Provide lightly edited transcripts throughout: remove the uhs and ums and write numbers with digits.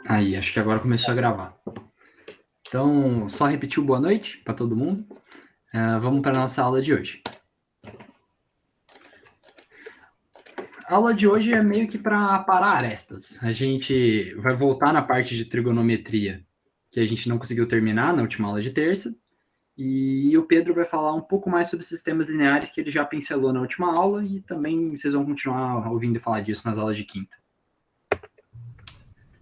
Aí, acho que agora começou a gravar. Então, só repetir o boa noite para todo mundo. Vamos para a nossa aula de hoje. A aula de hoje é meio que para parar arestas. A gente vai voltar na parte de trigonometria, que a gente não conseguiu terminar na última aula de terça. E o Pedro vai falar um pouco mais sobre sistemas lineares que ele já pincelou na última aula, e também vocês vão continuar ouvindo falar disso nas aulas de quinta.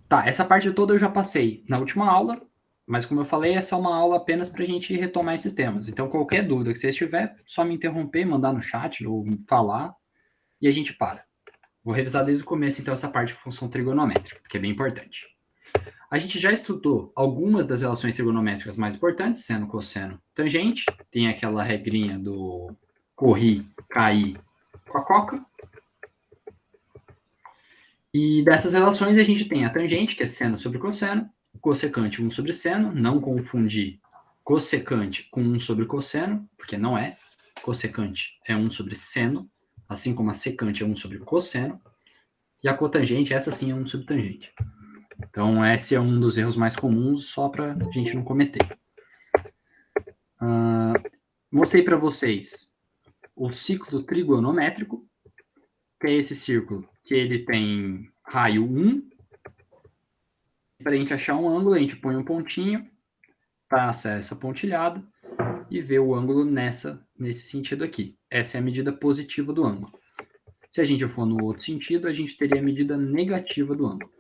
Tá, essa parte toda eu já passei na última aula, mas como eu falei, essa é uma aula apenas para a gente retomar esses temas. Então, qualquer dúvida que vocês tiverem, só me interromper, mandar no chat ou falar, e a gente para. Vou revisar desde o começo, então, essa parte de função trigonométrica, que é bem importante. A gente já estudou algumas das relações trigonométricas mais importantes, sendo cosseno, tangente, tem aquela regrinha do corri, cair com a coca. E dessas relações a gente tem a tangente, que é seno sobre cosseno, o cossecante 1 sobre seno, não confundir cossecante com 1 sobre cosseno, porque não é. Cossecante é 1 sobre seno, assim como a secante é 1 sobre cosseno, e a cotangente, essa sim é 1 sobre tangente. Então, esse é um dos erros mais comuns, só para a gente não cometer. Mostrei para vocês o ciclo trigonométrico, que é esse círculo que ele tem raio 1. Para a gente achar um ângulo, a gente põe um pontinho, traça essa pontilhada e vê o ângulo nesse sentido aqui. Essa é a medida positiva do ângulo. Se a gente for no outro sentido, a gente teria a medida negativa do ângulo.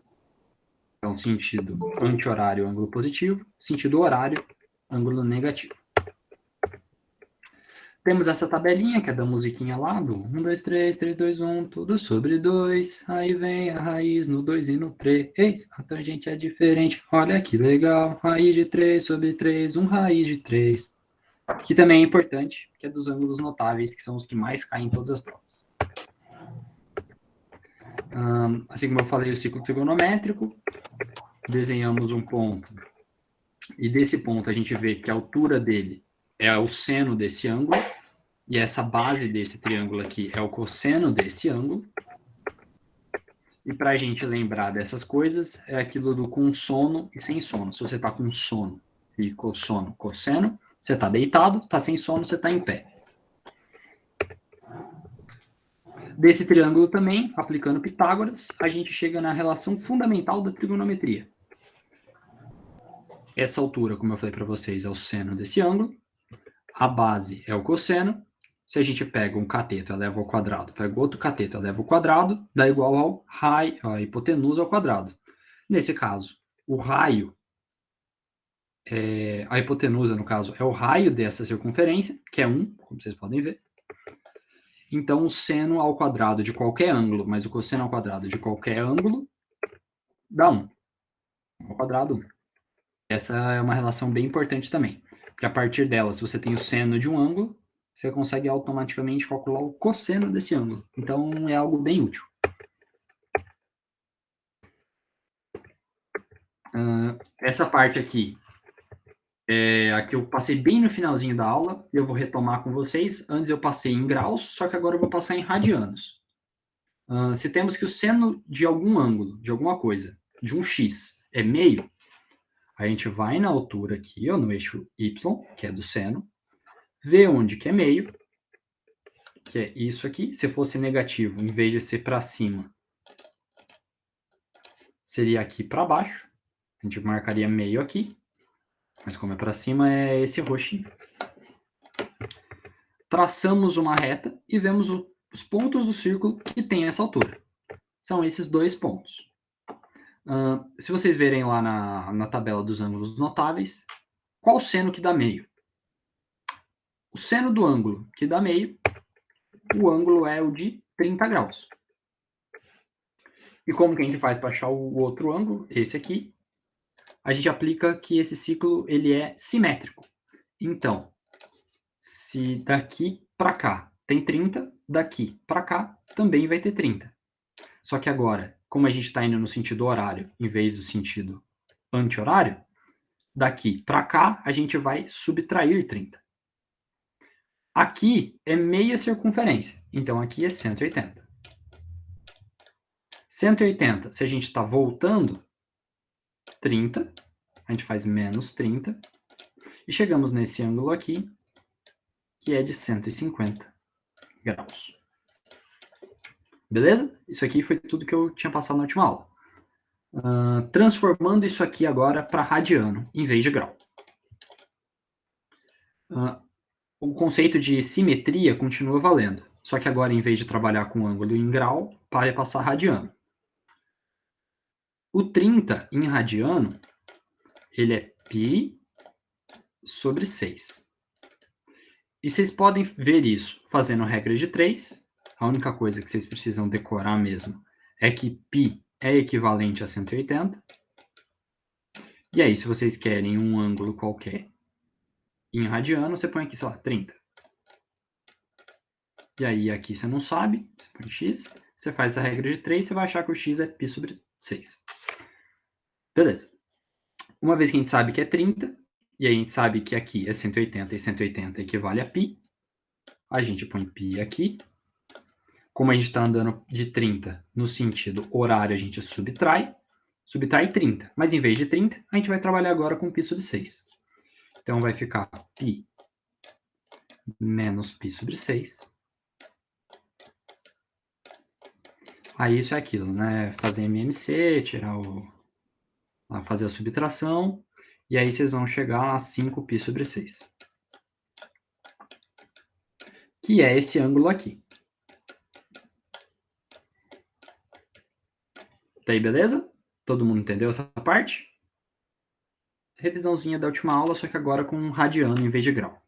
Então, sentido anti-horário, ângulo positivo. Sentido horário, ângulo negativo. Temos essa tabelinha, que é da musiquinha lá, do 1, 2, 3, 3, 2, 1, tudo sobre 2. Aí vem a raiz no 2 e no 3. A tangente é diferente, olha que legal. Raiz de 3 sobre 3, 1 raiz de 3. Que também é importante, que é dos ângulos notáveis, que são os que mais caem em todas as provas. Assim como eu falei, o ciclo trigonométrico, desenhamos um ponto, e desse ponto a gente vê que a altura dele é o seno desse ângulo, e essa base desse triângulo aqui é o cosseno desse ângulo. E para a gente lembrar dessas coisas, é aquilo do com sono e sem sono. Se você está com sono e cossono, cosseno, você está deitado, está sem sono, você está em pé. Desse triângulo também, aplicando Pitágoras, a gente chega na relação fundamental da trigonometria. Essa altura, como eu falei para vocês, é o seno desse ângulo. A base é o cosseno. Se a gente pega um cateto e leva ao quadrado, pega outro cateto e leva ao quadrado, dá igual ao raio, a hipotenusa ao quadrado. Nesse caso, o raio, a hipotenusa, no caso, é o raio dessa circunferência, que é 1, como vocês podem ver. Então, o seno ao quadrado de qualquer ângulo, mais o cosseno ao quadrado de qualquer ângulo, dá 1. Ao quadrado, 1. Essa é uma relação bem importante também, porque a partir dela, se você tem o seno de um ângulo, você consegue automaticamente calcular o cosseno desse ângulo. Então, é algo bem útil. Essa parte aqui é a que eu passei bem no finalzinho da aula, eu vou retomar com vocês. Antes eu passei em graus, só que agora eu vou passar em radianos. Se temos que o seno de algum ângulo, de alguma coisa, de um x, é meio, a gente vai na altura aqui, ó, no eixo y, que é do seno, vê onde que é meio, que é isso aqui. Se fosse negativo, em vez de ser para cima, seria aqui para baixo. A gente marcaria meio aqui, mas como é para cima, é esse roxinho. Traçamos uma reta e vemos os pontos do círculo que tem essa altura. São esses dois pontos. Se vocês verem lá na tabela dos ângulos notáveis, qual o seno que dá meio? O seno do ângulo que dá meio, o ângulo é o de 30 graus. E como que a gente faz para achar o outro ângulo? Esse aqui. A gente aplica que esse ciclo ele é simétrico. Então, se daqui para cá tem 30, daqui para cá também vai ter 30. Só que agora, como a gente está indo no sentido horário em vez do sentido anti-horário, daqui para cá a gente vai subtrair 30. Aqui é meia circunferência, então aqui é 180. 180, se a gente está voltando, 30, a gente faz menos 30, e chegamos nesse ângulo aqui, que é de 150 graus. Beleza? Isso aqui foi tudo que eu tinha passado na última aula. Transformando isso aqui agora para radiano, em vez de grau. O conceito de simetria continua valendo, só que agora, em vez de trabalhar com ângulo em grau, vai passar radiano. O 30 em radiano, ele é π sobre 6. E vocês podem ver isso fazendo regra de 3. A única coisa que vocês precisam decorar mesmo é que π é equivalente a 180. E aí, se vocês querem um ângulo qualquer em radiano, você põe aqui, sei lá, 30. E aí, aqui você não sabe, você põe x, você faz a regra de 3, você vai achar que o x é π sobre 6. Beleza. Uma vez que a gente sabe que é 30, e a gente sabe que aqui é 180 e 180 equivale a π, a gente põe π aqui. Como a gente está andando de 30 no sentido horário, a gente subtrai 30. Mas em vez de 30, a gente vai trabalhar agora com π sobre 6. Então vai ficar π menos π sobre 6. Aí isso é aquilo, né? Fazer MMC, tirar fazer a subtração, e aí vocês vão chegar a 5π sobre 6. Que é esse ângulo aqui. Daí, beleza? Todo mundo entendeu essa parte? Revisãozinha da última aula, só que agora com radiano em vez de grau.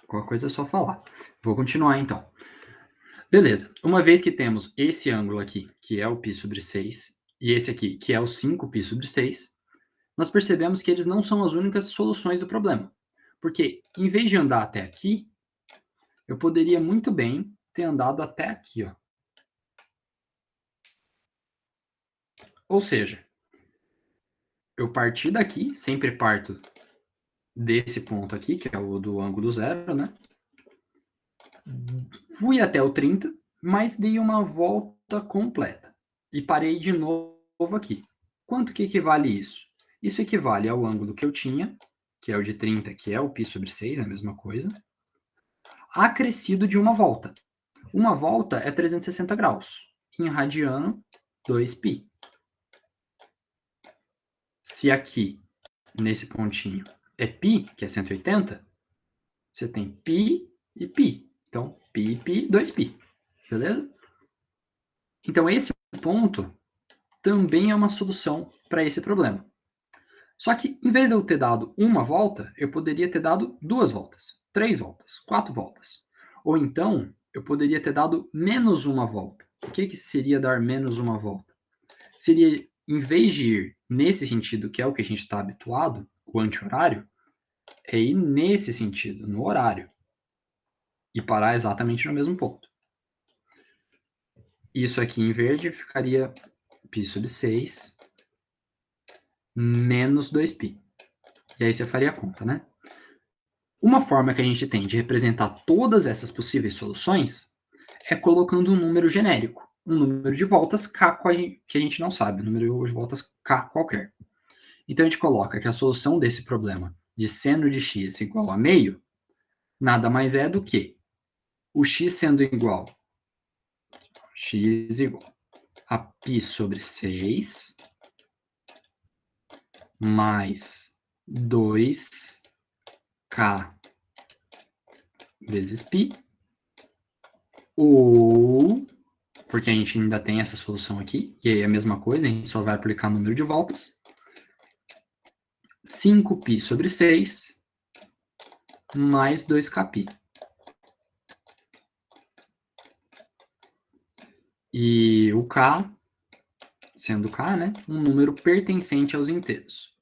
Qualquer coisa é só falar. Vou continuar, então. Beleza. Uma vez que temos esse ângulo aqui, que é o π sobre 6, e esse aqui, que é o 5π sobre 6, nós percebemos que eles não são as únicas soluções do problema. Porque, em vez de andar até aqui, eu poderia muito bem ter andado até aqui, ó. Ou seja, eu parti daqui, sempre parto desse ponto aqui, que é o do ângulo zero, né? Fui até o 30, mas dei uma volta completa. E parei de novo aqui. Quanto que equivale isso? Isso equivale ao ângulo que eu tinha, que é o de 30, que é o π sobre 6, é a mesma coisa, acrescido de uma volta. Uma volta é 360 graus. Em radiano, 2π. Se aqui, nesse pontinho, é π, que é 180, você tem π e π. Então, π, π, 2π. Beleza? Então, esse ponto também é uma solução para esse problema. Só que, em vez de eu ter dado uma volta, eu poderia ter dado 2 voltas, 3 voltas, 4 voltas. Ou então, eu poderia ter dado menos uma volta. O que seria dar menos uma volta? Seria, em vez de ir nesse sentido, que é o que a gente está habituado, o anti-horário, é ir nesse sentido, no horário. E parar exatamente no mesmo ponto. Isso aqui em verde ficaria π sobre 6 menos 2π. E aí você faria a conta, né? Uma forma que a gente tem de representar todas essas possíveis soluções é colocando um número genérico, um número de voltas k que a gente não sabe, um número de voltas k qualquer. Então a gente coloca que a solução desse problema de seno de x igual a meio nada mais é do que o x sendo igual a π sobre 6 mais 2k vezes π, ou, porque a gente ainda tem essa solução aqui, e aí é a mesma coisa, a gente só vai aplicar o número de voltas, 5π sobre 6 mais 2kπ. E o k, sendo k, né, um número pertencente aos inteiros.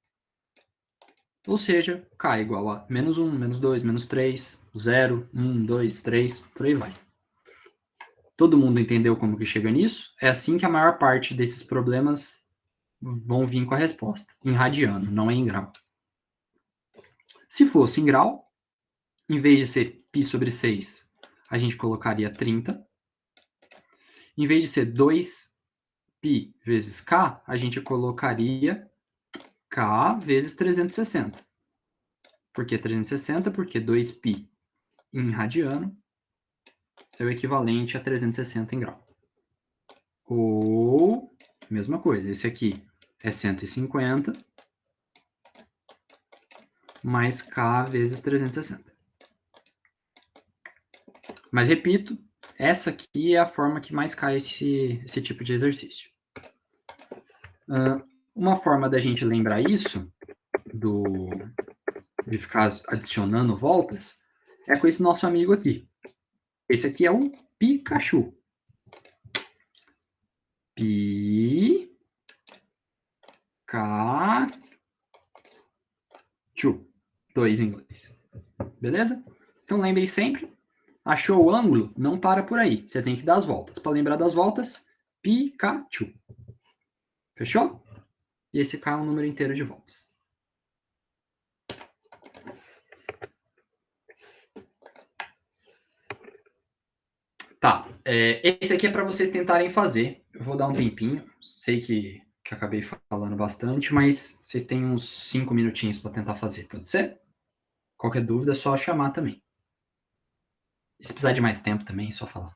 Ou seja, k igual a menos 1, menos 2, menos 3, 0, 1, 2, 3, por aí vai. Todo mundo entendeu como que chega nisso? É assim que a maior parte desses problemas vão vir com a resposta, em radiano, não é em grau. Se fosse em grau, em vez de ser π sobre 6, a gente colocaria 30. Em vez de ser 2π vezes k, a gente colocaria k vezes 360. Por que 360? Porque 2π em radiano é o equivalente a 360 em grau. Ou, mesma coisa, esse aqui é 150 mais k vezes 360. Mas repito, essa aqui é a forma que mais cai esse tipo de exercício. Uma forma da gente lembrar isso, de ficar adicionando voltas, é com esse nosso amigo aqui. Esse aqui é o Pikachu. Pikachu. Dois em inglês. Beleza? Então lembre sempre, achou o ângulo? Não para por aí. Você tem que dar as voltas. Para lembrar das voltas, Pikachu. Fechou? E esse K é um número inteiro de voltas. Tá, esse aqui é para vocês tentarem fazer. Eu vou dar um tempinho. Sei que acabei falando bastante, mas vocês têm uns 5 minutinhos para tentar fazer, pode ser? Qualquer dúvida é só chamar também. E se precisar de mais tempo também, é só falar.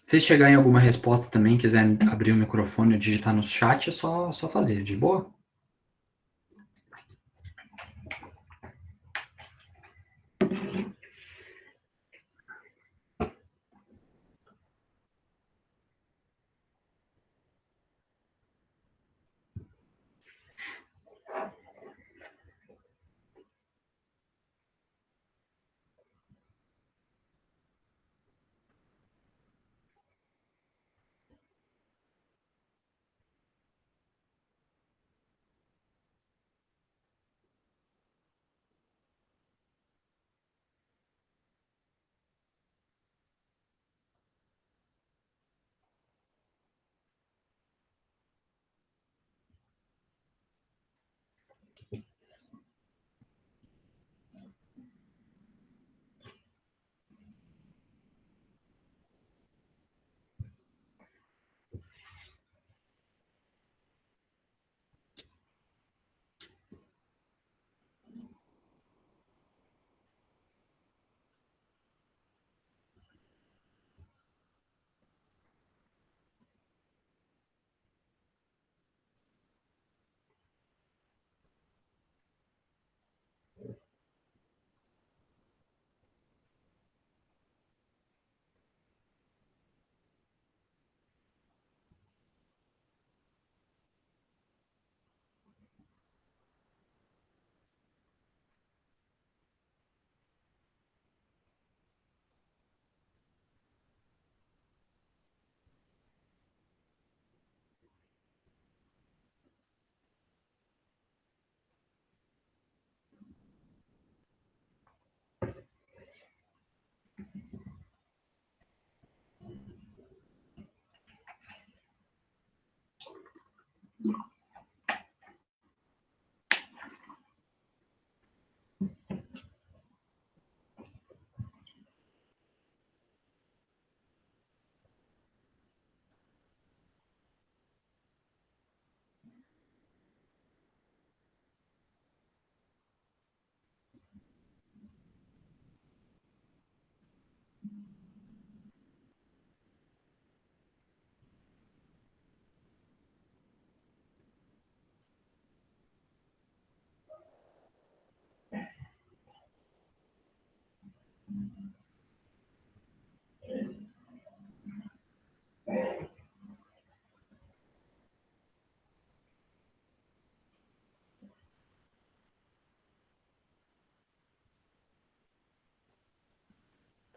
Se chegar em alguma resposta também, quiser abrir o microfone ou digitar no chat, é só fazer, de boa?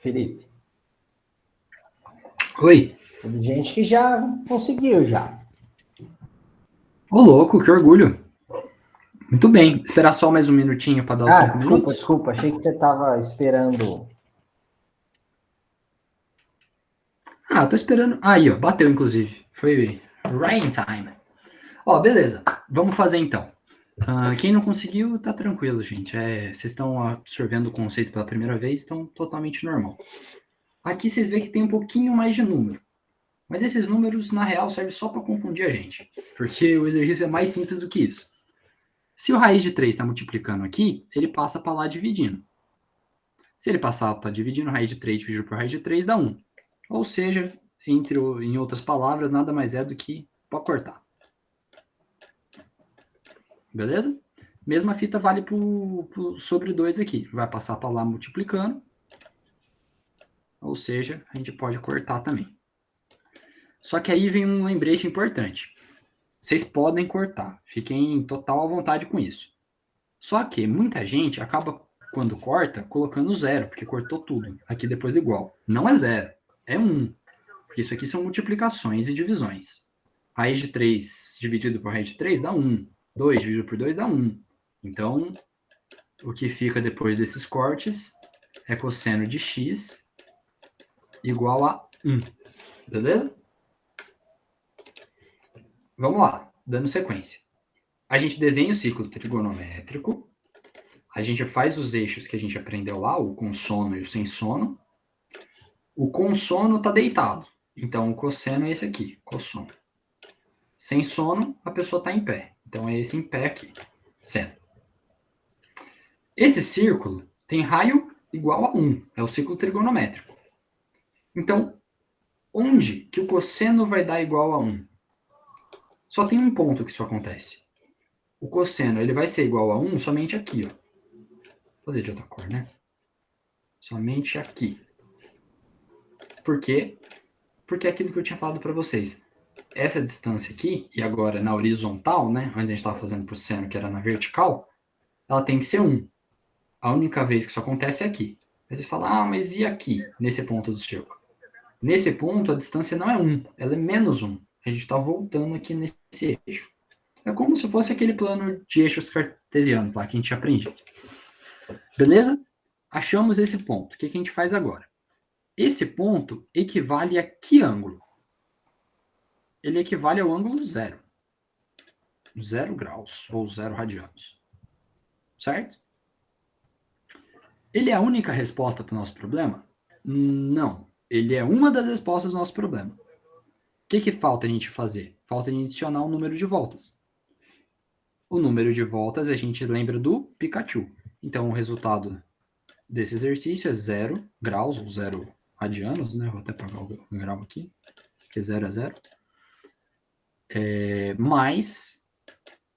Felipe. Oi. Tem gente que já conseguiu, já. Ô, louco, que orgulho. Muito bem. Esperar só mais um minutinho para dar os 5 minutos? Desculpa. Achei que você estava esperando. Ah, tô esperando. Aí, ó, bateu, inclusive. Foi right in time. Ó, beleza. Vamos fazer, então. Quem não conseguiu, tá tranquilo, gente. Vocês estão absorvendo o conceito pela primeira vez, então totalmente normal. Aqui vocês veem que tem um pouquinho mais de número. Mas esses números, na real, servem só para confundir a gente. Porque o exercício é mais simples do que isso. Se o raiz de 3 está multiplicando aqui, ele passa para lá dividindo. Se ele passar para dividindo, raiz de 3 dividido por raiz de 3 dá 1. Ou seja, em outras palavras, nada mais é do que para cortar. Beleza? Mesma fita vale sobre 2 aqui. Vai passar para lá multiplicando. Ou seja, a gente pode cortar também. Só que aí vem um lembrete importante. Vocês podem cortar. Fiquem total à vontade com isso. Só que muita gente acaba, quando corta, colocando zero, porque cortou tudo. Aqui depois do igual. Não é zero, é 1. Porque isso aqui são multiplicações e divisões. Raiz de 3 dividido por raiz de 3 dá 1. 2 dividido por 2 dá 1. Então, o que fica depois desses cortes é cosseno de x igual a 1. Beleza? Vamos lá, dando sequência. A gente desenha o ciclo trigonométrico, a gente faz os eixos que a gente aprendeu lá, o com sono e o sem sono. O com sono está deitado, então o cosseno é esse aqui, cossono. Sem sono, a pessoa está em pé, então é esse em pé aqui, seno. Esse círculo tem raio igual a 1, é o ciclo trigonométrico. Então, onde que o cosseno vai dar igual a 1? Só tem um ponto que isso acontece. O cosseno ele vai ser igual a 1 somente aqui, ó. Vou fazer de outra cor, né? Somente aqui. Por quê? Porque é aquilo que eu tinha falado para vocês. Essa distância aqui, e agora na horizontal, né? Antes a gente estava fazendo para o seno, que era na vertical, ela tem que ser 1. A única vez que isso acontece é aqui. Aí vocês falam, mas e aqui, nesse ponto do círculo? Nesse ponto, a distância não é 1, ela é menos 1. A gente está voltando aqui nesse eixo. É como se fosse aquele plano de eixos cartesianos lá que a gente aprende. Beleza? Achamos esse ponto. O que a gente faz agora? Esse ponto equivale a que ângulo? Ele equivale ao ângulo zero. 0 graus, ou 0 radianos. Certo? Ele é a única resposta para o nosso problema? Não. Ele é uma das respostas do nosso problema. O que falta a gente fazer? Falta a gente adicionar o número de voltas. O número de voltas a gente lembra do Pikachu. Então, o resultado desse exercício é 0 graus, ou 0 radianos, né? Vou até apagar o grau aqui, que 0 é 0. Mais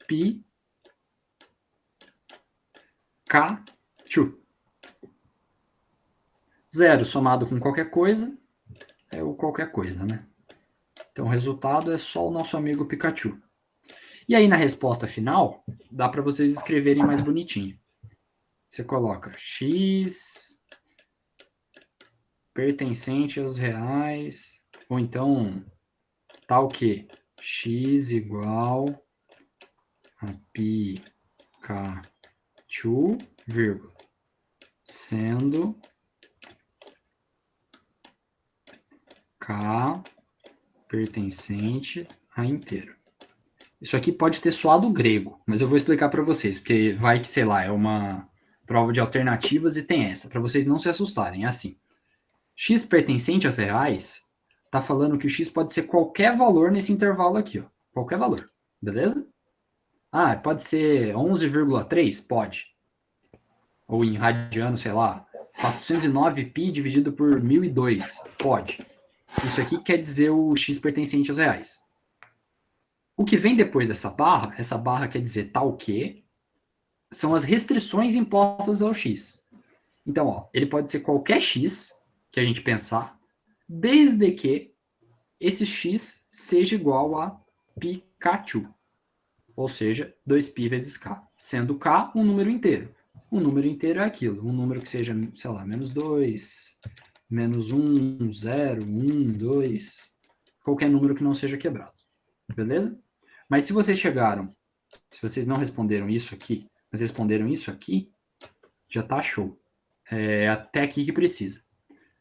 Pikachu. 0 somado com qualquer coisa é o qualquer coisa, né? Então, o resultado é só o nosso amigo Pikachu. E aí, na resposta final, dá para vocês escreverem mais bonitinho. Você coloca x pertencente aos reais, ou então tal que x igual a Pikachu, vírgula, sendo K pertencente a inteiro. Isso aqui pode ter soado grego, mas eu vou explicar para vocês, porque vai que, sei lá, é uma prova de alternativas e tem essa, para vocês não se assustarem. É assim, x pertencente aos reais está falando que o x pode ser qualquer valor nesse intervalo aqui, ó, qualquer valor, beleza? Pode ser 11,3? Pode. Ou em radiano, sei lá, 409π dividido por 1002? Pode. Isso aqui quer dizer o x pertencente aos reais. O que vem depois dessa barra, essa barra quer dizer tal que, são as restrições impostas ao x. Então, ó, ele pode ser qualquer x que a gente pensar, desde que esse x seja igual a Pikachu. Ou seja, 2π vezes k, sendo k um número inteiro. Um número inteiro é aquilo, um número que seja, sei lá, menos 2, menos 1, 0, 1, 2, qualquer número que não seja quebrado. Beleza? Mas se vocês chegaram, se vocês não responderam isso aqui, mas responderam isso aqui, já tá show. É até aqui que precisa.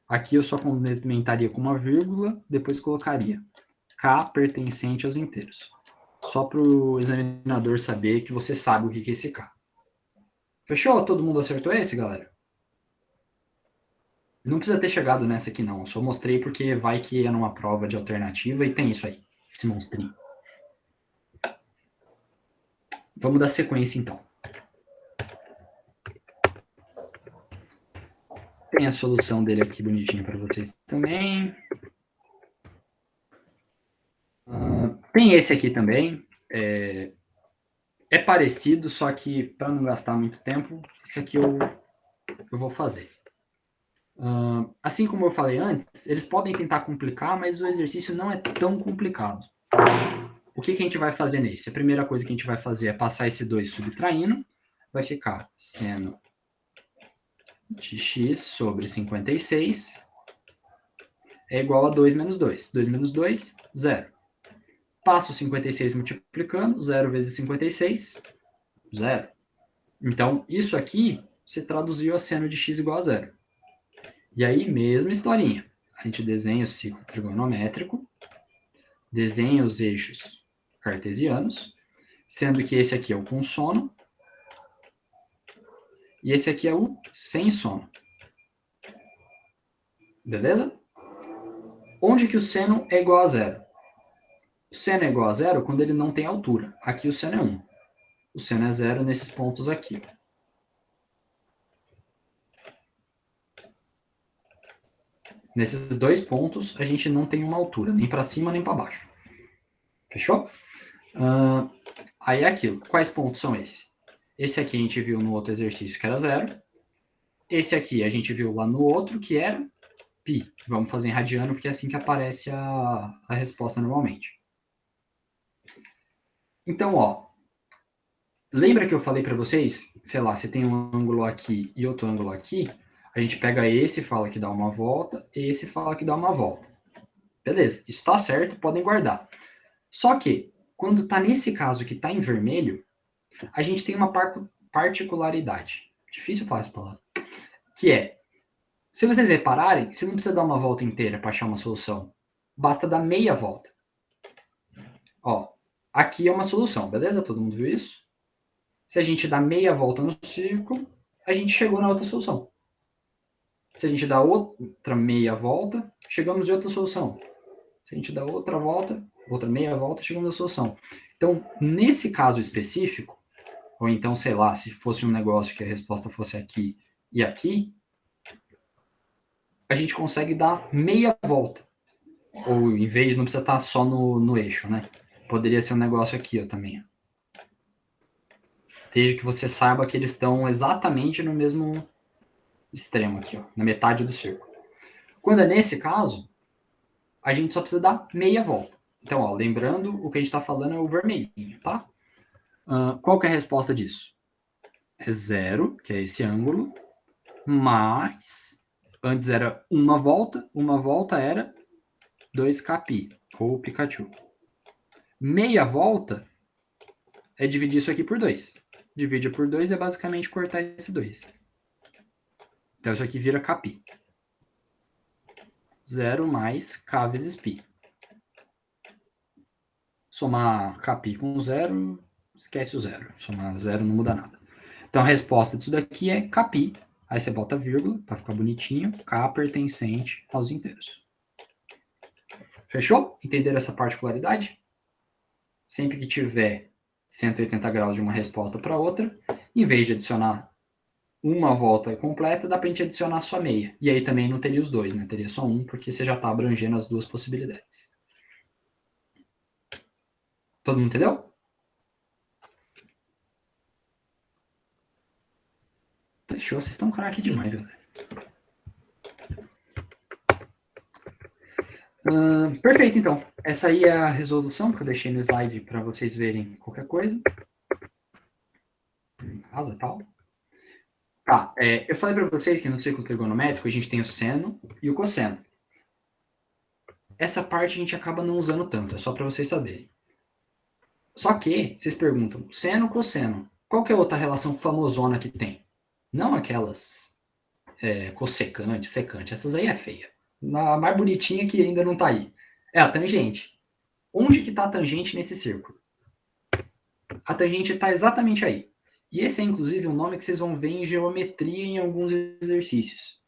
Aqui eu só complementaria com uma vírgula, depois colocaria K pertencente aos inteiros. Só para o examinador saber que você sabe o que é esse K. Fechou? Todo mundo acertou esse, galera? Não precisa ter chegado nessa aqui, não. Eu só mostrei porque vai que é numa prova de alternativa e tem isso aí, esse monstrinho. Vamos dar sequência, então. Tem a solução dele aqui bonitinho para vocês também. Tem esse aqui também. É parecido, só que para não gastar muito tempo, esse aqui eu vou fazer. Assim como eu falei antes, eles podem tentar complicar, mas o exercício não é tão complicado. O que a gente vai fazer nesse? A primeira coisa que a gente vai fazer é passar esse 2 subtraindo. Vai ficar seno de x sobre 56 é igual a 2 menos 2. 2 menos 2, 0. Passo o 56 multiplicando, 0 vezes 56, 0. Então, isso aqui se traduziu a seno de x igual a 0. E aí, mesma historinha. A gente desenha o ciclo trigonométrico, desenha os eixos cartesianos, sendo que esse aqui é o com sono, e esse aqui é o sem sono. Beleza? Onde que o seno é igual a 0? O seno é igual a 0 quando ele não tem altura. Aqui o seno é 1. O seno é 0 nesses pontos aqui. Nesses dois pontos, a gente não tem uma altura, nem para cima nem para baixo. Fechou? Aí é aquilo. Quais pontos são esses? Esse aqui a gente viu no outro exercício que era 0. Esse aqui a gente viu lá no outro que era π. Vamos fazer em radiano, porque é assim que aparece a resposta normalmente. Então, ó, lembra que eu falei para vocês, sei lá, você tem um ângulo aqui e outro ângulo aqui, a gente pega esse e fala que dá uma volta, esse fala que dá uma volta. Beleza, isso está certo, podem guardar. Só que, quando está nesse caso que está em vermelho, a gente tem uma particularidade. Difícil falar essa palavra. Que é, se vocês repararem, você não precisa dar uma volta inteira para achar uma solução. Basta dar meia volta. Ó, aqui é uma solução, beleza? Todo mundo viu isso? Se a gente dá meia volta no círculo, a gente chegou na outra solução. Se a gente dá outra meia volta, chegamos em outra solução. Se a gente dá outra volta, outra meia volta, chegamos à solução. Então, nesse caso específico, ou então, sei lá, se fosse um negócio que a resposta fosse aqui e aqui, a gente consegue dar meia volta. Ou em vez, não precisa estar só no eixo, né? Poderia ser um negócio aqui, ó, também. Desde que você saiba que eles estão exatamente no mesmo extremo aqui, ó, na metade do círculo. Quando é nesse caso, a gente só precisa dar meia volta. Então, ó, lembrando, o que a gente está falando é o vermelhinho, tá? Qual que é a resposta disso? É 0, que é esse ângulo, mais, antes era uma volta era 2kπ, ou Pikachu. Meia volta é dividir isso aqui por 2. Divide por 2 é basicamente cortar esse 2. Então, isso aqui vira kπ. 0 mais k vezes π. Somar kπ com 0, esquece o 0. Somar 0 não muda nada. Então, a resposta disso daqui é kπ. Aí você bota vírgula, para ficar bonitinho, k pertencente aos inteiros. Fechou? Entenderam essa particularidade? Sempre que tiver 180 graus de uma resposta para outra, em vez de adicionar uma volta completa, dá para a gente adicionar só meia. E aí também não teria os dois, né? Teria só um, porque você já está abrangendo as duas possibilidades. Todo mundo entendeu? Fechou, vocês estão craque demais, galera. Perfeito, então. Essa aí é a resolução que eu deixei no slide para vocês verem qualquer coisa. Casa, tal. Tá, eu falei para vocês que no círculo trigonométrico a gente tem o seno e o cosseno. Essa parte a gente acaba não usando tanto, é só para vocês saberem. Só que, vocês perguntam, seno, cosseno, qual que é a outra relação famosona que tem? Não aquelas cossecante, secante, essas aí é feia. A mais bonitinha que ainda não tá aí. É a tangente. Onde que tá a tangente nesse círculo? A tangente está exatamente aí. E esse é, inclusive, um nome que vocês vão ver em geometria em alguns exercícios.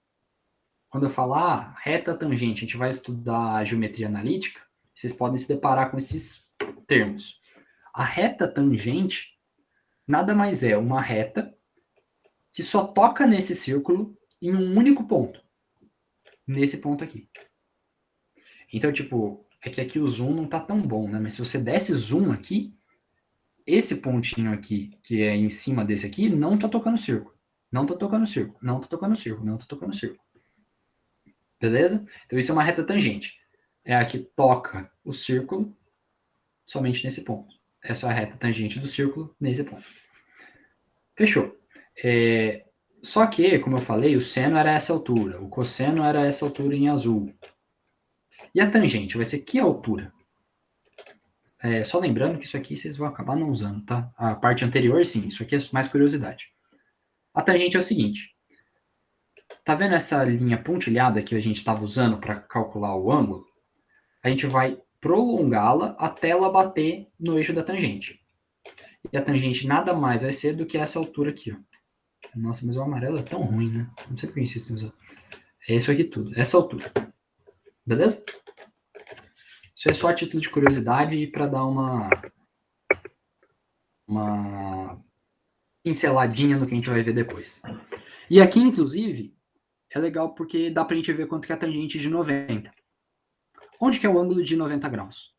Quando eu falar reta tangente, a gente vai estudar geometria analítica, vocês podem se deparar com esses termos. A reta tangente nada mais é uma reta que só toca nesse círculo em um único ponto. Nesse ponto aqui. Então, tipo, é que aqui o zoom não tá tão bom, né? Mas se você desse zoom aqui, esse pontinho aqui, que é em cima desse aqui, não tá tocando círculo. Não tá tocando círculo. Não tá tocando círculo. Não tá tocando círculo. Beleza? Então, isso é uma reta tangente. É a que toca o círculo somente nesse ponto. Essa é a reta tangente do círculo nesse ponto. Fechou. Só que, como eu falei, o seno era essa altura. O cosseno era essa altura em azul. E a tangente vai ser que altura? Só lembrando que isso aqui vocês vão acabar não usando, tá? A parte anterior, sim. Isso aqui é mais curiosidade. A tangente é o seguinte. Tá vendo essa linha pontilhada que a gente estava usando para calcular o ângulo? A gente vai prolongá-la até ela bater no eixo da tangente. E a tangente nada mais vai ser do que essa altura aqui, ó. Nossa, mas o amarelo é tão ruim, né? Não sei por que insisto em usar. É isso aqui tudo, essa altura. Beleza? Isso é só a título de curiosidade e para dar uma pinceladinha no que a gente vai ver depois. E aqui, inclusive, é legal porque dá para a gente ver quanto que é a tangente de 90. Onde que é o ângulo de 90 graus?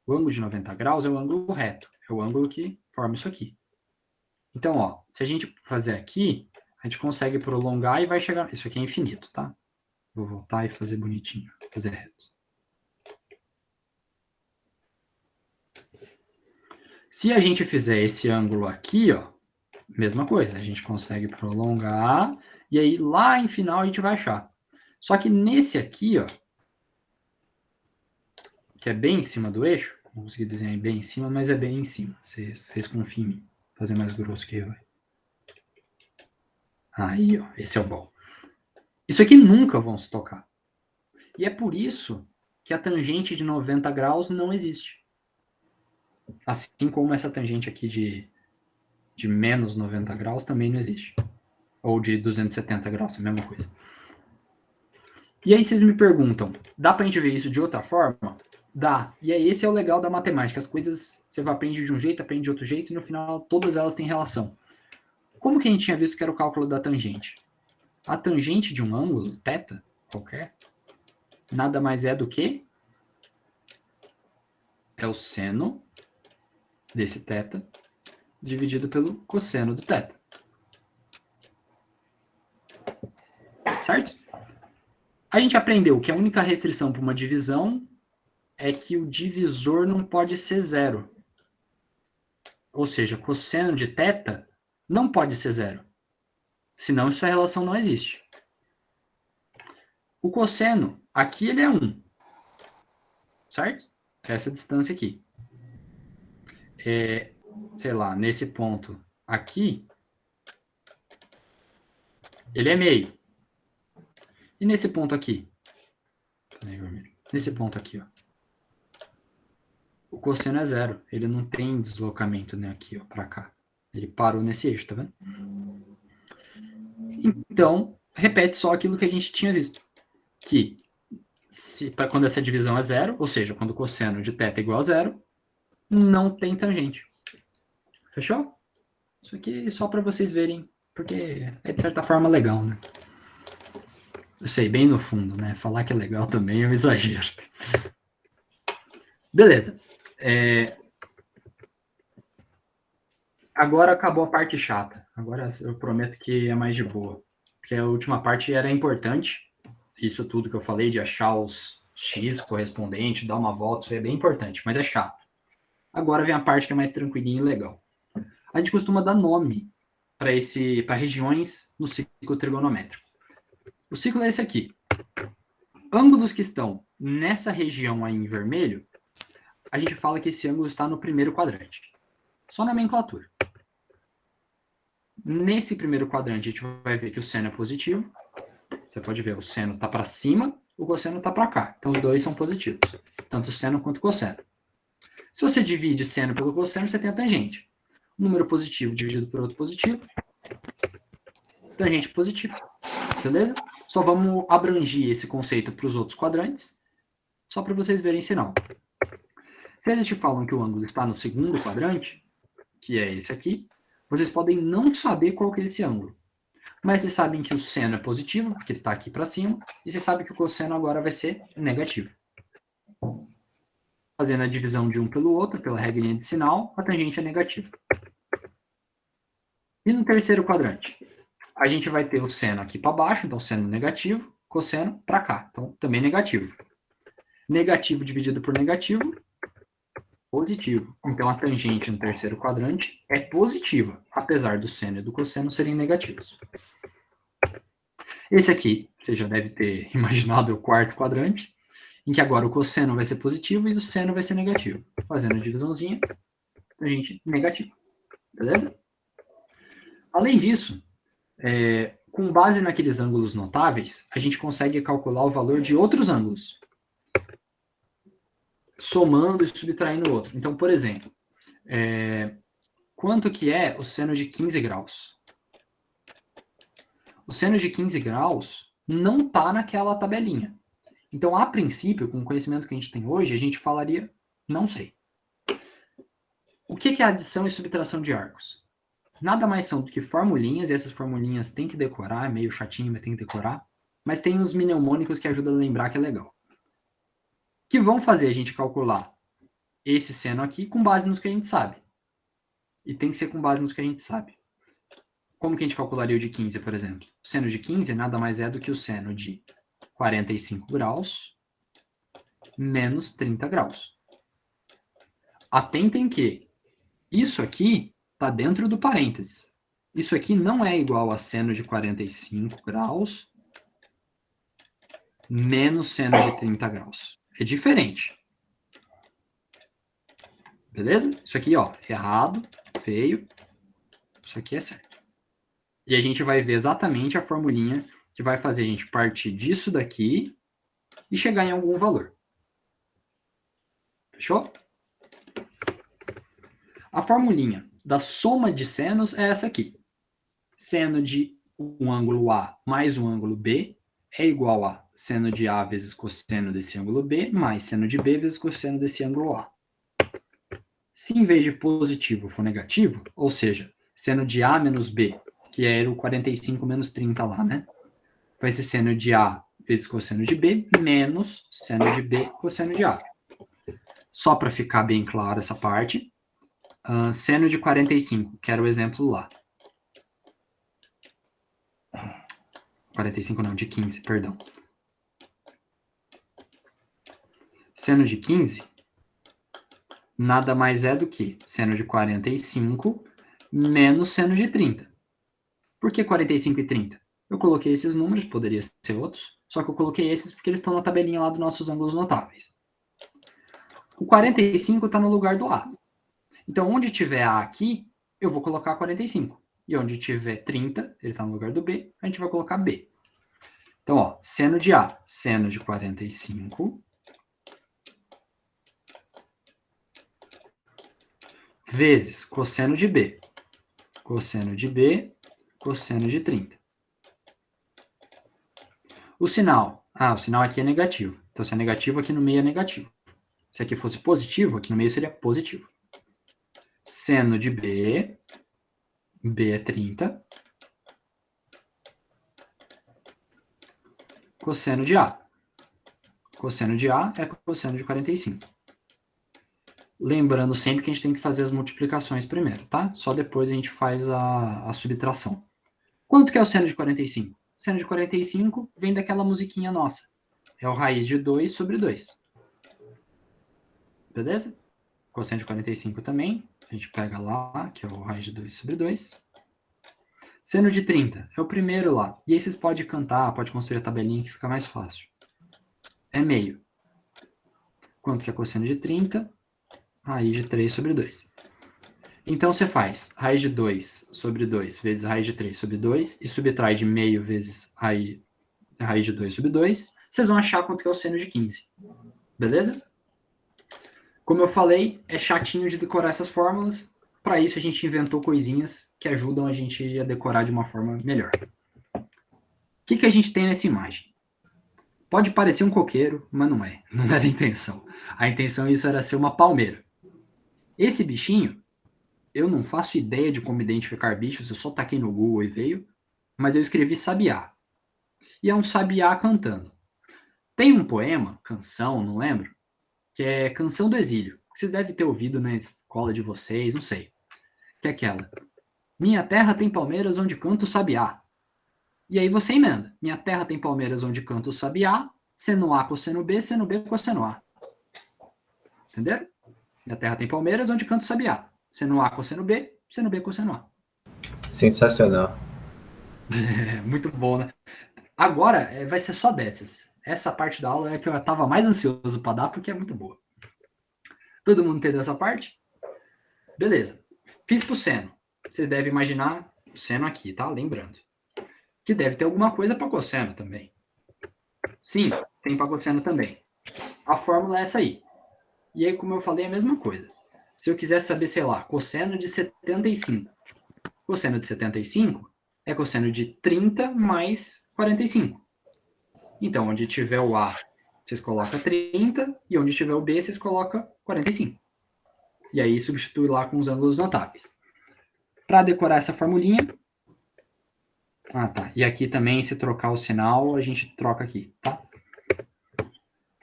O ângulo de 90 graus é o ângulo reto. É o ângulo que forma isso aqui. Então, ó, se a gente fazer aqui, a gente consegue prolongar e vai chegar... Isso aqui é infinito, tá? Vou voltar e fazer bonitinho. Fazer reto. Se a gente fizer esse ângulo aqui, ó, mesma coisa. A gente consegue prolongar e aí lá em final a gente vai achar. Só que nesse aqui, ó, que é bem em cima do eixo, não consegui desenhar bem em cima, mas é bem em cima. Vocês confiam em mim. Vou fazer mais grosso que eu. Aí, ó, esse é o bom. Isso aqui nunca vão se tocar. E é por isso que a tangente de 90 graus não existe. Assim como essa tangente aqui de menos 90 graus também não existe. Ou de 270 graus, a mesma coisa. E aí vocês me perguntam, dá pra gente ver isso de outra forma? Dá. E aí esse é o legal da matemática. As coisas você aprende de um jeito, aprende de outro jeito, e no final todas elas têm relação. Como que a gente tinha visto que era o cálculo da tangente? A tangente de um ângulo, θ, qualquer, nada mais é do que é o seno desse θ dividido pelo cosseno do θ. Certo? A gente aprendeu que a única restrição para uma divisão é que o divisor não pode ser zero. Ou seja, cosseno de θ não pode ser zero. Senão essa relação não existe. O cosseno, aqui ele é 1. Certo? Essa distância aqui. Sei lá, nesse ponto aqui, ele é meio. E nesse ponto aqui? Nesse ponto aqui, ó. O cosseno é zero. Ele não tem deslocamento, né, aqui, ó, para cá. Ele parou nesse eixo, tá vendo? Então, repete só aquilo que a gente tinha visto. Que quando essa divisão é zero, ou seja, quando o cosseno de θ é igual a zero, não tem tangente. Fechou? Isso aqui é só para vocês verem, porque é de certa forma legal, né? Eu sei, bem no fundo, né? Falar que é legal também é um exagero. Beleza. Agora acabou a parte chata. Agora eu prometo que é mais de boa. Porque a última parte era importante. Isso tudo que eu falei de achar os X correspondentes, dar uma volta, isso é bem importante, mas é chato. Agora vem a parte que é mais tranquilinha e legal. A gente costuma dar nome para regiões no ciclo trigonométrico. O ciclo é esse aqui. Ângulos que estão nessa região aí em vermelho, a gente fala que esse ângulo está no primeiro quadrante. Só nomenclatura. Nesse primeiro quadrante, a gente vai ver que o seno é positivo. Você pode ver, o seno está para cima, o cosseno está para cá. Então, os dois são positivos, tanto o seno quanto o cosseno. Se você divide seno pelo cosseno, você tem a tangente. Um número positivo dividido por outro positivo, tangente positiva. Beleza? Só vamos abrangir esse conceito para os outros quadrantes, só para vocês verem sinal. Se eles te falam que o ângulo está no segundo quadrante, que é esse aqui, vocês podem não saber qual que é esse ângulo. Mas vocês sabem que o seno é positivo, porque ele está aqui para cima, e vocês sabem que o cosseno agora vai ser negativo. Fazendo a divisão de um pelo outro, pela regrinha de sinal, a tangente é negativa. E no terceiro quadrante? A gente vai ter o seno aqui para baixo, então seno negativo, cosseno para cá, então também negativo. Negativo dividido por negativo, positivo. Então a tangente no terceiro quadrante é positiva, apesar do seno e do cosseno serem negativos. Esse aqui, você já deve ter imaginado, é o quarto quadrante, em que agora o cosseno vai ser positivo e o seno vai ser negativo. Fazendo a divisãozinha, tangente negativa. Beleza? Além disso, com base naqueles ângulos notáveis, a gente consegue calcular o valor de outros ângulos, somando e subtraindo o outro. Então, por exemplo, quanto que é o seno de 15 graus? O seno de 15 graus não está naquela tabelinha. Então, a princípio, com o conhecimento que a gente tem hoje, a gente falaria, não sei. O que é adição e subtração de arcos? Nada mais são do que formulinhas, e essas formulinhas tem que decorar, é meio chatinho, mas tem que decorar. Mas tem uns mnemônicos que ajudam a lembrar que é legal. Que vão fazer a gente calcular esse seno aqui com base nos que a gente sabe. E tem que ser com base nos que a gente sabe. Como que a gente calcularia o de 15, por exemplo? O seno de 15 nada mais é do que o seno de 45 graus menos 30 graus. Atentem que isso aqui está dentro do parênteses. Isso aqui não é igual a seno de 45 graus menos seno de 30 graus. É diferente. Beleza? Isso aqui, ó, errado, feio. Isso aqui é certo. E a gente vai ver exatamente a formulinha que vai fazer a gente partir disso daqui e chegar em algum valor. Fechou? A formulinha da soma de senos é essa aqui. Seno de um ângulo A mais um ângulo B é igual a seno de A vezes cosseno desse ângulo B mais seno de B vezes cosseno desse ângulo A. Se em vez de positivo for negativo, ou seja, seno de A menos B, que era o 45 menos 30 lá, né? Vai ser seno de A vezes cosseno de B menos seno de B cosseno de A. Só para ficar bem claro essa parte, seno de 45, que era o exemplo lá. 45 não, de 15, perdão. Seno de 15 nada mais é do que seno de 45 menos seno de 30. Por que 45 e 30? Eu coloquei esses números, poderia ser outros, só que eu coloquei esses porque eles estão na tabelinha lá dos nossos ângulos notáveis. O 45 está no lugar do A. Então, onde tiver A aqui, eu vou colocar 45. E onde tiver 30, ele está no lugar do B, a gente vai colocar B. Então, ó, seno de A, seno de 45, vezes cosseno de B, cosseno de B, cosseno de 30. O sinal aqui é negativo. Então, se é negativo, aqui no meio é negativo. Se aqui fosse positivo, aqui no meio seria positivo. Seno de B, B é 30, cosseno de A. Cosseno de A é cosseno de 45. Lembrando sempre que a gente tem que fazer as multiplicações primeiro, tá? Só depois a gente faz a subtração. Quanto que é o seno de 45? O seno de 45 vem daquela musiquinha nossa. É o raiz de 2 sobre 2. Beleza? Cosseno de 45 também. A gente pega lá, que é o raiz de 2 sobre 2. Seno de 30 é o primeiro lá. E aí vocês podem cantar, pode construir a tabelinha que fica mais fácil. É meio. Quanto que é cosseno de 30? Raiz de 3 sobre 2. Então você faz raiz de 2 sobre 2 vezes raiz de 3 sobre 2 e subtrai de meio vezes raiz de 2 sobre 2. Vocês vão achar quanto que é o seno de 15. Beleza? Como eu falei, é chatinho de decorar essas fórmulas. Para isso, a gente inventou coisinhas que ajudam a gente a decorar de uma forma melhor. O que a gente tem nessa imagem? Pode parecer um coqueiro, mas não é. Não era a intenção. A intenção isso era ser uma palmeira. Esse bichinho, eu não faço ideia de como identificar bichos, eu só taquei no Google e veio, mas eu escrevi sabiá. E é um sabiá cantando. Tem um poema, canção, não lembro, que é Canção do Exílio. Que vocês devem ter ouvido na escola de vocês, não sei. Que é aquela. Minha terra tem palmeiras onde canta o sabiá. E aí você emenda. Minha terra tem palmeiras onde canta o sabiá, seno A, cosseno B, cosseno A. Entenderam? Minha terra tem palmeiras onde canta o sabiá. Seno A, cosseno B, cosseno A. Sensacional. É, muito bom, né? Agora vai ser só dessas. Essa parte da aula é que eu estava mais ansioso para dar, porque é muito boa. Todo mundo entendeu essa parte? Beleza. Fiz pro seno. Vocês devem imaginar o seno aqui, tá? Lembrando. Que deve ter alguma coisa para cosseno também. Sim, tem para cosseno também. A fórmula é essa aí. E aí, como eu falei, é a mesma coisa. Se eu quiser saber, sei lá, cosseno de 75. Cosseno de 75 é cosseno de 30 mais 45. Então, onde tiver o A, vocês colocam 30, e onde tiver o B, vocês colocam 45. E aí, substitui lá com os ângulos notáveis. Para decorar essa formulinha... Ah, tá. E aqui também, se trocar o sinal, a gente troca aqui, tá?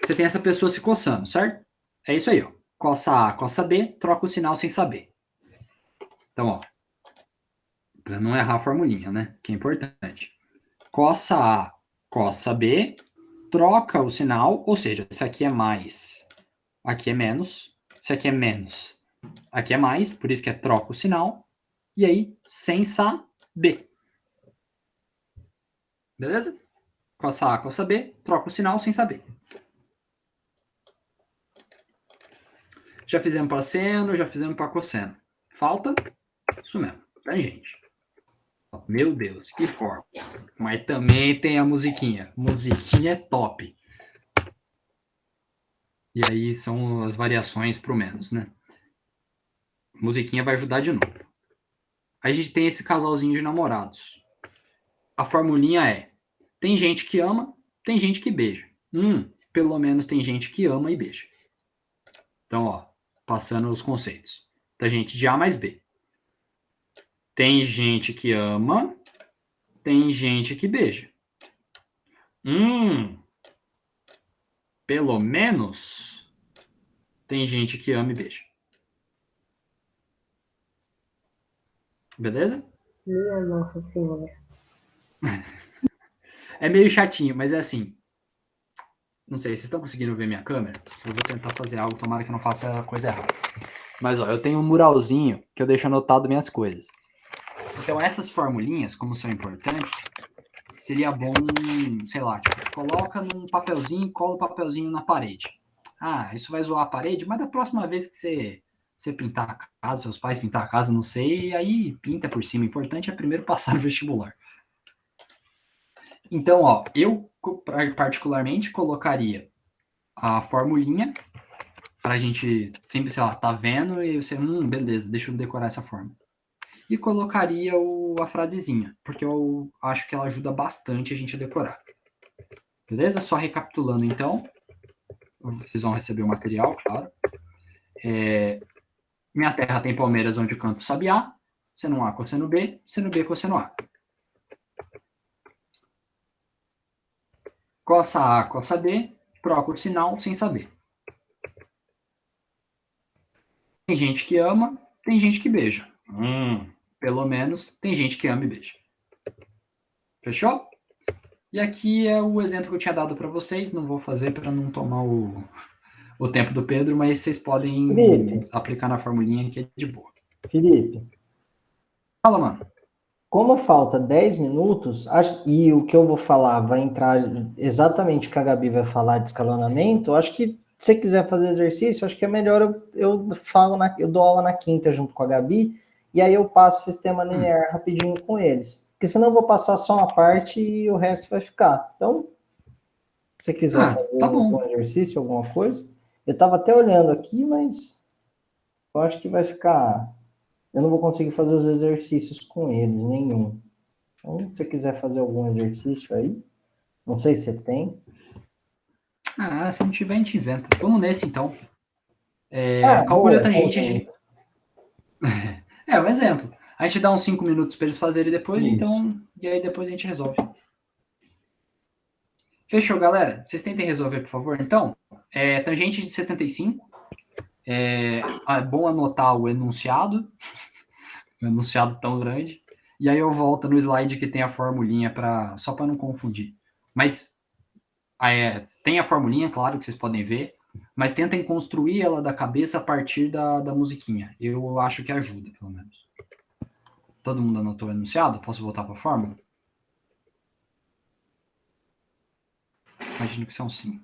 Você tem essa pessoa se coçando, certo? É isso aí, ó. Coça A, coça B, troca o sinal sem saber. Então, ó. Para não errar a formulinha, né? Que é importante. Coça A, coça B, troca o sinal, ou seja, se aqui é mais, aqui é menos. Se aqui é menos, aqui é mais, por isso que é troca o sinal. E aí, sem saber. Beleza? Coça A, coça B, troca o sinal sem saber. Já fizemos para seno, já fizemos para cosseno. Falta isso mesmo, tangente. Meu Deus, que forma. Mas também tem a musiquinha. Musiquinha é top. E aí são as variações pro menos, né? Musiquinha vai ajudar de novo. Aí a gente tem esse casalzinho de namorados. A formulinha é: tem gente que ama, tem gente que beija. Pelo menos tem gente que ama e beija. Então, ó, passando os conceitos. Da gente de A mais B. Tem gente que ama, tem gente que beija. Pelo menos tem gente que ama e beija. Beleza? Minha Nossa Senhora. É meio chatinho, mas é assim. Não sei, vocês estão conseguindo ver minha câmera? Eu vou tentar fazer algo, tomara que eu não faça a coisa errada. Mas, ó, eu tenho um muralzinho que eu deixo anotado minhas coisas. Então, essas formulinhas, como são importantes, seria bom, sei lá, tipo, coloca num papelzinho e cola o papelzinho na parede. Ah, isso vai zoar a parede, mas da próxima vez que você pintar a casa, seus pais pintar a casa, não sei, aí pinta por cima. O importante é primeiro passar no vestibular. Então, ó, eu particularmente colocaria a formulinha para a gente sempre, sei lá, tá vendo e você, beleza, deixa eu decorar essa forma. E colocaria a frasezinha, porque eu acho que ela ajuda bastante a gente a decorar. Beleza? Só recapitulando, então. Vocês vão receber o material, claro. Minha terra tem palmeiras onde canto sabiá. Seno A, cosseno B, cosseno A. Coça A, coça B, troca o sinal sem saber. Tem gente que ama, tem gente que beija. Pelo menos tem gente que ama e beija. Fechou? E aqui é o exemplo que eu tinha dado para vocês. Não vou fazer para não tomar o tempo do Pedro, mas vocês podem Felipe. aplicar na formulinha que é de boa. Felipe, Fala, mano. como falta 10 minutos, e o que eu vou falar vai entrar exatamente o que a Gabi vai falar de escalonamento, acho que se você quiser fazer exercício, acho que é melhor eu dou aula na quinta junto com a Gabi, e aí eu passo o sistema linear rapidinho com eles. Porque senão eu vou passar só uma parte e o resto vai ficar. Então, se você quiser fazer Tá bom. algum exercício, alguma coisa, eu estava até olhando aqui, mas eu acho que vai ficar. Eu não vou conseguir fazer os exercícios com eles, nenhum. Então, se você quiser fazer algum exercício aí, não sei se você tem. Se não tiver, a gente inventa. Vamos nesse, então. Cálculo e Boa, tangente, conjunto. um exemplo. A gente dá uns 5 minutos para eles fazerem depois, Isso. então. E aí depois a gente resolve. Fechou, galera? Vocês tentem resolver, por favor, então. Tangente de 75. É bom anotar o enunciado. O enunciado tão grande. E aí eu volto no slide que tem a formulinha só para não confundir. Mas tem a formulinha, claro, que vocês podem ver, mas tentem construir ela da cabeça a partir da musiquinha. Eu acho que ajuda, pelo menos. Todo mundo anotou o enunciado? Posso voltar para a fórmula? Imagino que são sim.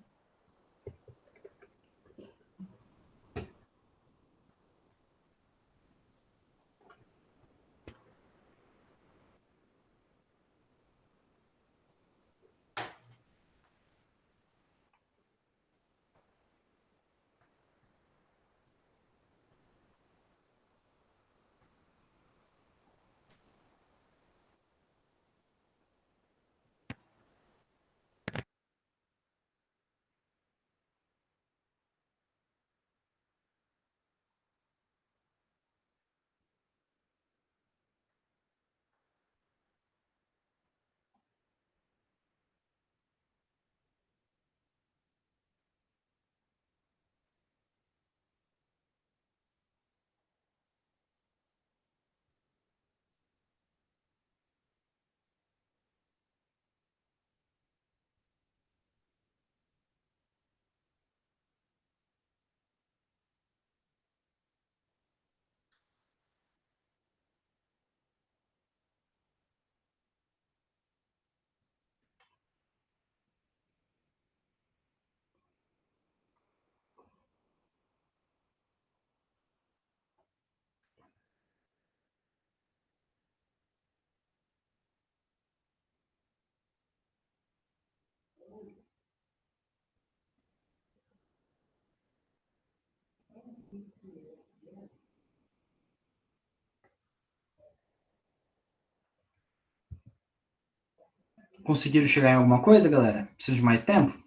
Conseguiram chegar em alguma coisa, galera? Preciso de mais tempo?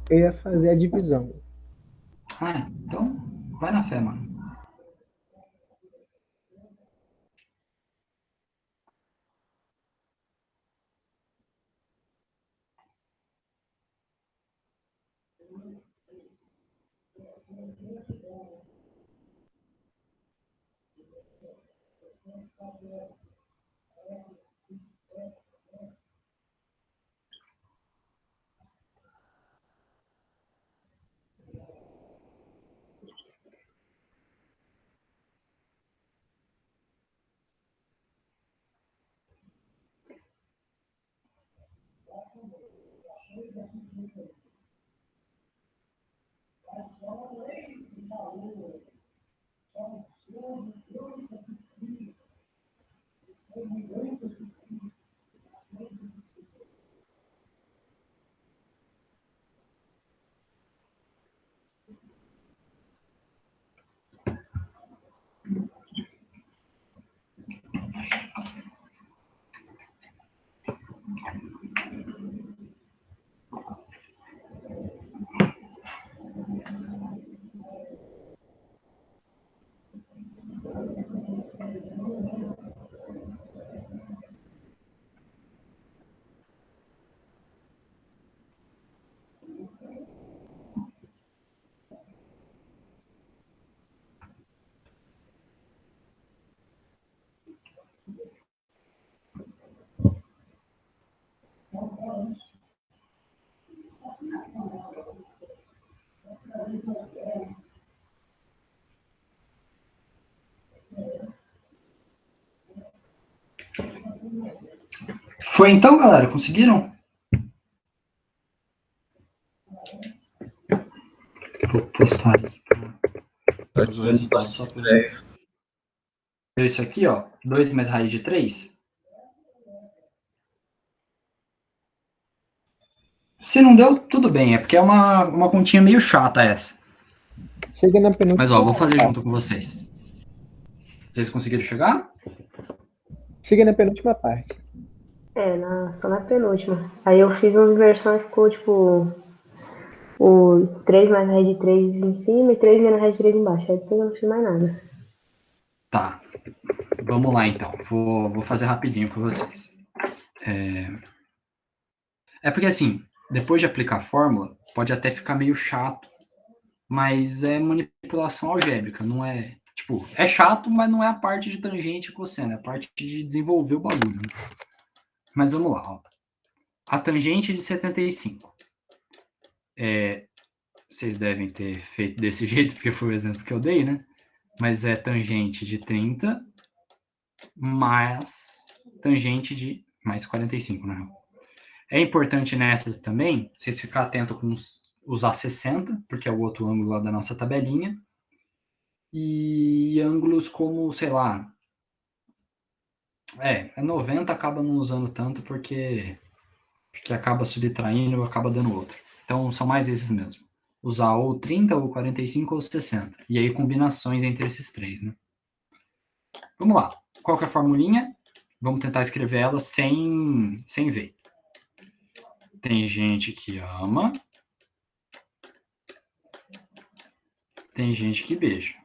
Eu ia fazer a divisão. Então vai na fé, mano. Foi então, galera? Conseguiram? Vou postar aqui. Os resultados só para deu isso aqui, ó. 2 mais raiz de 3. Se não deu, tudo bem. É porque é uma continha meio chata essa. Chega na penúltima. Mas, ó, vou fazer junto com vocês. Vocês conseguiram chegar? Chega na penúltima parte. Só na penúltima. Aí eu fiz uma inversão e ficou tipo o 3 mais raiz de 3 em cima e 3 menos raiz de 3 embaixo. Aí depois eu não fiz mais nada. Tá. Vamos lá, então. Vou fazer rapidinho para vocês. É porque, assim, depois de aplicar a fórmula, pode até ficar meio chato, mas é manipulação algébrica, não é... Tipo, é chato, mas não é a parte de tangente e cosseno, é a parte de desenvolver o bagulho. Né? Mas vamos lá, ó. A tangente de 75. Vocês devem ter feito desse jeito, porque foi o exemplo que eu dei, né? Mas é tangente de 30 mais tangente de mais 45, né? É importante nessas também, vocês ficarem atentos com usar 60, porque é o outro ângulo lá da nossa tabelinha. E ângulos como, sei lá... 90 acaba não usando tanto, porque acaba subtraindo ou acaba dando outro. Então, são mais esses mesmo. Usar ou 30, ou 45, ou 60. E aí, combinações entre esses três, né? Vamos lá. Qual que é a formulinha? Vamos tentar escrever ela sem ver. Tem gente que ama. Tem gente que beija.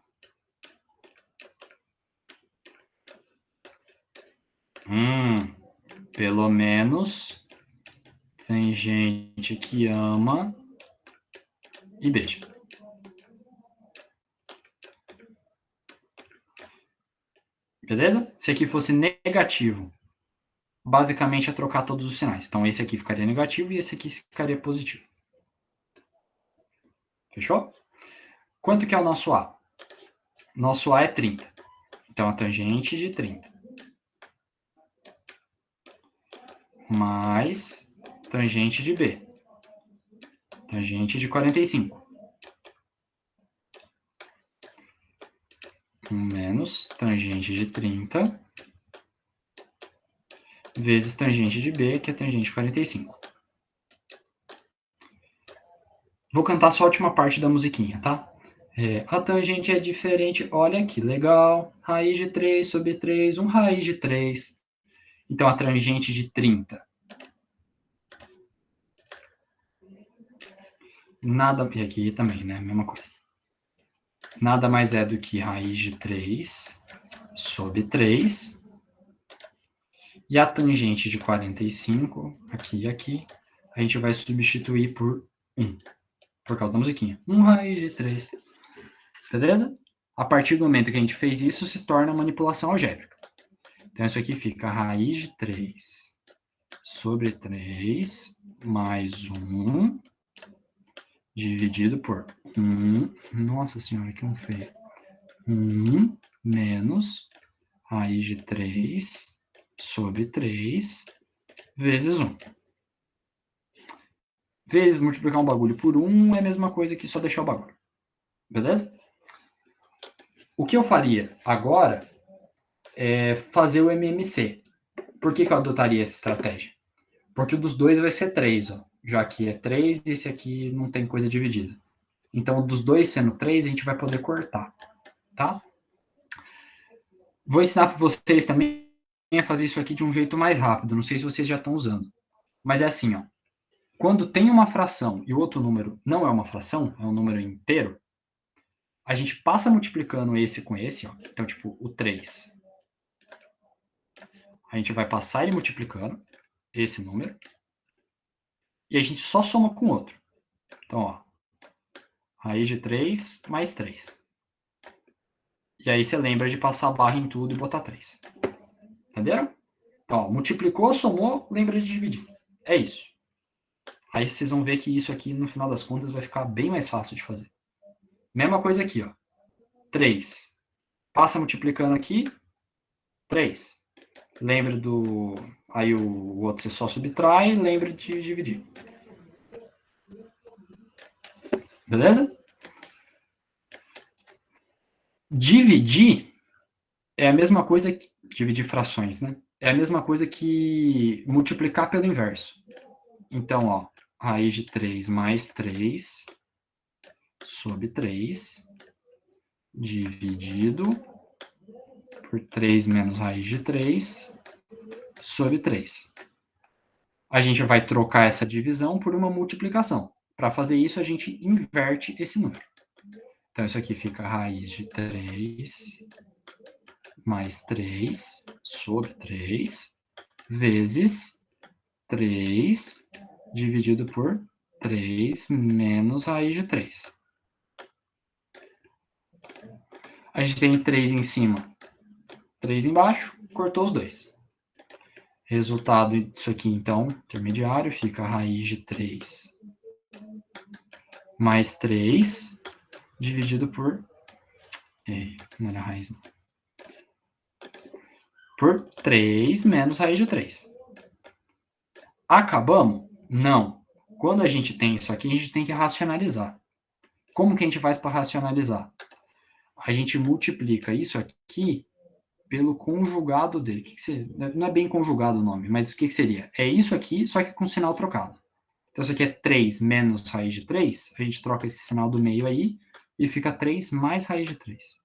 Pelo menos tem gente que ama e beija. Beleza? Se aqui fosse negativo, basicamente é trocar todos os sinais. Então, esse aqui ficaria negativo e esse aqui ficaria positivo. Fechou? Quanto que é o nosso A? Nosso A é 30. Então, a tangente de 30. Mais tangente de B. Tangente de 45. Menos tangente de 30 vezes tangente de B, que é tangente de 45. Vou cantar só a última parte da musiquinha, tá? A tangente é diferente, olha que legal. Raiz de 3 sobre 3, raiz de 3. Então, a tangente de 30. E aqui também, né? Mesma coisa. Nada mais é do que raiz de 3 sobre 3. E a tangente de 45, aqui e aqui, a gente vai substituir por 1. Por causa da musiquinha. Raiz de 3. Beleza? A partir do momento que a gente fez isso, se torna manipulação algébrica. Então, isso aqui fica raiz de 3 sobre 3 mais 1 dividido por 1. Nossa senhora, que feio. 1 menos raiz de 3 sobre 3 vezes 1. Vezes multiplicar um bagulho por 1 é a mesma coisa que só deixar o bagulho. Beleza? O que eu faria agora é fazer o MMC. Por que eu adotaria essa estratégia? Porque o dos dois vai ser 3, ó. Já que é 3 e esse aqui não tem coisa dividida. Então, dos dois sendo 3, a gente vai poder cortar. Tá? Vou ensinar para vocês também a fazer isso aqui de um jeito mais rápido. Não sei se vocês já estão usando. Mas é assim, ó. Quando tem uma fração e o outro número não é uma fração, é um número inteiro, a gente passa multiplicando esse com esse, ó. Então, tipo, o 3. A gente vai passar ele multiplicando esse número. E a gente só soma com o outro. Então, ó. Raiz de 3 mais 3. E aí você lembra de passar a barra em tudo e botar 3. Entenderam? Então, ó, multiplicou, somou, lembra de dividir. É isso. Aí vocês vão ver que isso aqui, no final das contas, vai ficar bem mais fácil de fazer. Mesma coisa aqui, ó. 3. Passa multiplicando aqui. 3. Lembre do... Aí o outro você só subtrai, lembre de dividir. Beleza? Dividir é a mesma coisa que... Dividir frações, né? É a mesma coisa que multiplicar pelo inverso. Então, ó, raiz de 3 mais 3 sobre 3 dividido por 3 menos raiz de 3 sobre 3. A gente vai trocar essa divisão por uma multiplicação. Para fazer isso, a gente inverte esse número. Então, isso aqui fica raiz de 3 mais 3 sobre 3 vezes 3 dividido por 3 menos raiz de 3. A gente tem 3 em cima, 3 embaixo, cortou os dois. Resultado disso aqui, então, intermediário, fica a raiz de 3 mais 3 dividido por... não era raiz, não. Por 3 menos raiz de 3. Acabamos? Não. Quando a gente tem isso aqui, a gente tem que racionalizar. Como que a gente faz para racionalizar? A gente multiplica isso aqui pelo conjugado dele. Não é bem conjugado o nome, mas o que seria? É isso aqui, só que com sinal trocado. Então, isso aqui é 3 menos raiz de 3. A gente troca esse sinal do meio aí e fica 3 mais raiz de 3.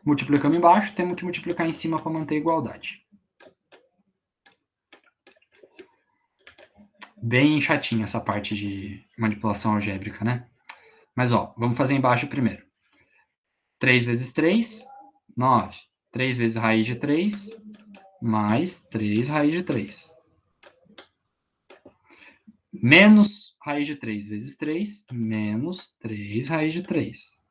Multiplicamos embaixo, temos que multiplicar em cima para manter a igualdade. Bem chatinha essa parte de manipulação algébrica, né? Mas, ó, vamos fazer embaixo primeiro. 3 vezes 3, 9. 3 vezes raiz de 3, mais 3 raiz de 3. Menos raiz de 3 vezes 3, menos 3 raiz de 3.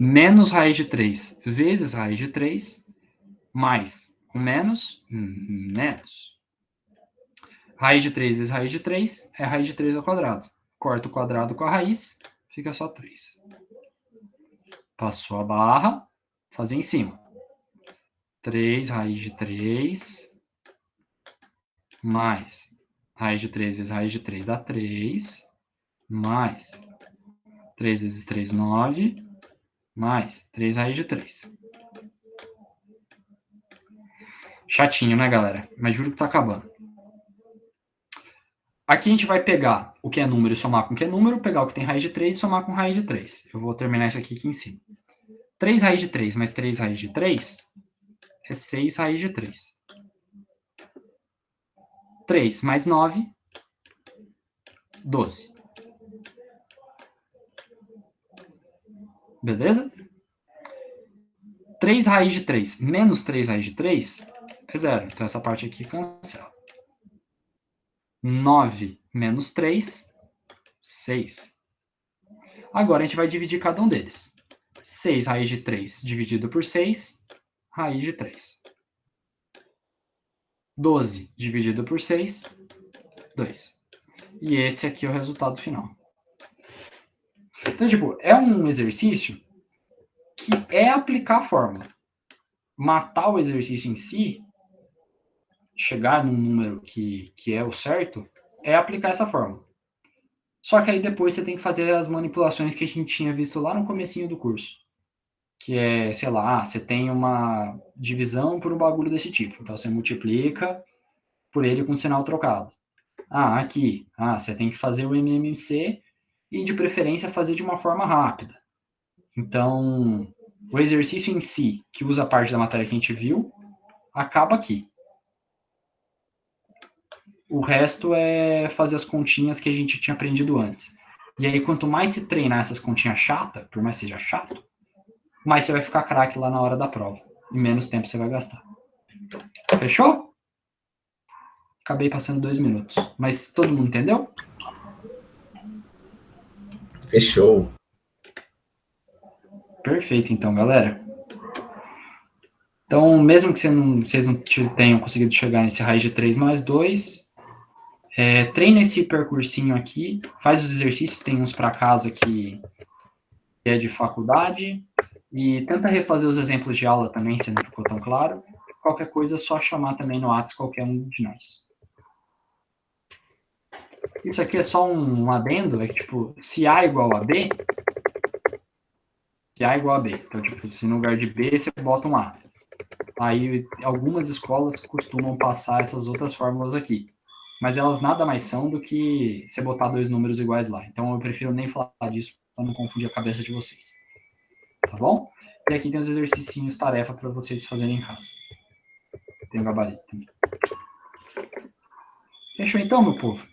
Menos raiz de 3 vezes raiz de 3, mais o menos, menos. Raiz de 3 vezes raiz de 3 é raiz de 3 ao quadrado. Corta o quadrado com a raiz, fica só 3. Passou a barra, fazer em cima. 3 raiz de 3, mais raiz de 3 vezes raiz de 3 dá 3, mais 3 vezes 3, 9, mais 3 raiz de 3. Chatinho, né, galera? Mas juro que tá acabando. Aqui a gente vai pegar o que é número e somar com o que é número, pegar o que tem raiz de 3 e somar com raiz de 3. Eu vou terminar isso aqui em cima. 3 raiz de 3 mais 3 raiz de 3 é 6 raiz de 3. 3 mais 9, 12. Beleza? 3 raiz de 3 menos 3 raiz de 3 é 0. Então, essa parte aqui cancela. 9 menos 3, 6. Agora, a gente vai dividir cada um deles. 6 raiz de 3 dividido por 6, raiz de 3. 12 dividido por 6, 2. E esse aqui é o resultado final. Então, tipo, é um exercício que é aplicar a fórmula. Matar o exercício em si, chegar num número que é o certo, é aplicar essa fórmula. Só que aí depois você tem que fazer as manipulações que a gente tinha visto lá no comecinho do curso. Que é, sei lá, você tem uma divisão por um bagulho desse tipo. Então, você multiplica por ele com sinal trocado. Aqui, você tem que fazer o MMC e, de preferência, fazer de uma forma rápida. Então, o exercício em si, que usa a parte da matéria que a gente viu, acaba aqui. O resto é fazer as continhas que a gente tinha aprendido antes. E aí, quanto mais se treinar essas continhas chatas, por mais que seja chato, mais você vai ficar craque lá na hora da prova. E menos tempo você vai gastar. Fechou? Acabei passando 2 minutos. Mas todo mundo entendeu? Fechou. Perfeito, então, galera. Então, mesmo que vocês não tenham conseguido chegar nesse raiz de 3 mais 2, treina esse percursinho aqui, faz os exercícios, tem uns para casa que é de faculdade, E tenta refazer os exemplos de aula também, se não ficou tão claro. Qualquer coisa é só chamar também no Whats qualquer um de nós. Isso aqui é só um adendo, é que, tipo, se A igual a B, se A igual a B, então, tipo, se no lugar de B você bota um A. Aí, algumas escolas costumam passar essas outras fórmulas aqui. Mas elas nada mais são do que você botar dois números iguais lá. Então, eu prefiro nem falar disso para não confundir a cabeça de vocês. Tá bom? E aqui tem os exercícios tarefa para vocês fazerem em casa. Tem o gabarito também. Fechou então, meu povo?